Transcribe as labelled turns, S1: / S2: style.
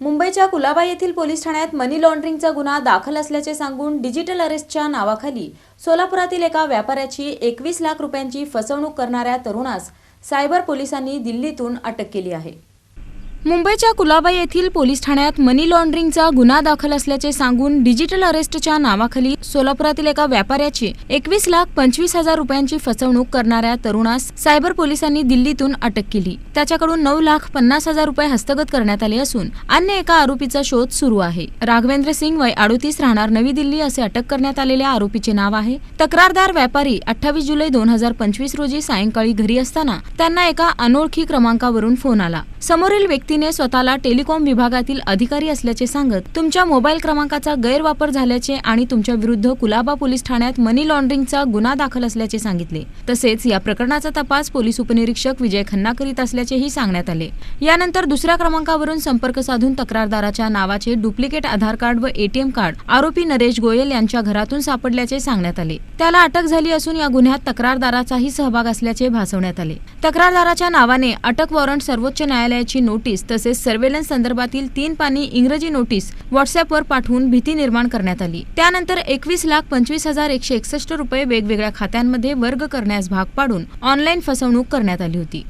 S1: मुंबईच्या कुलाबा येथील पोलीस ठाण्यात मनी लॉन्ड्रिंगचा गुन्हा दाखल असल्याचे सांगून डिजिटल अरेस्टच्या नावाखाली सोलापुरातील एका व्यापाऱ्याची 21 लाख रुपयांची फसवणूक करणाऱ्या तरुणास सायबर पोलिसांनी दिल्लीतून अटक केली आहे। मुंबईच्या कुलाबा येथील पोलीस ठाण्यात मनी लॉन्ड्रिंगचा गुन्हा दाखल असल्याचे सांगून डिजिटल अरेस्टच्या नावाखाली सोलापुरातील एका व्यापाऱ्याची 21,25,000 रुपयांची फसवणूक करणाऱ्या तरुणास सायबर पोलिसांनी दिल्लीतून अटक केली। त्याच्याकडून 9,50,000 रुपये हस्तगत करण्यात आले असून अन्य एका आरोपीचा शोध सुरू आहे। राघवेंद्र सिंग वय 38 राहणार नवी दिल्ली असे अटक करण्यात आलेल्या आरोपीचे नाव आहे। तक्रारदार व्यापारी 28 जुलै 2025 रोजी सायंकाळी घरी असताना त्यांना एका अनोळखी क्रमांकावरून फोन आला। समोरील व्यक्तीने स्वतःला टेलिकॉम विभागातील अधिकारी असल्याचे सांगत तुमच्या मोबाईल क्रमांकाचा गैरवापर झाल्याचे आणि तुमच्या विरुद्ध कुलाबा पोलीस ठाण्यात मनी लॉन्ड्रिंगचा गुन्हा दाखल असल्याचे सांगितले। तसेच या प्रकरणाचा तपास पोलीस उपनिरीक्षक विजय खन्ना करीत असल्याचेही सांगण्यात आले। यानंतर दुसऱ्या क्रमांकावरून संपर्क साधून तक्रारदाराच्या नावाचे डुप्लिकेट आधार कार्ड व एटीएम कार्ड आरोपी नरेश गोयल यांच्या घरातून सापडल्याचे सांगण्यात आले। त्याला अटक झाली असून या गुन्ह्यात तक्रारदाराचाही सहभाग असल्याचे भासवण्यात आले। तक्रारदाराच्या नावाने अटक वॉरंट, सर्वोच्च न्यायालयाची नोटीस तसेच सर्वेलन्स संदर्भातील 3 पानी इंग्रजी नोटीस व्हॉट्सअॅपवर पाठवून भीती निर्माण करण्यात आली। त्यानंतर 21,25,161 रुपये वेगवेगळ्या खात्यांमध्ये वर्ग करण्यास भाग पाडून ऑनलाईन फसवणूक करण्यात आली होती।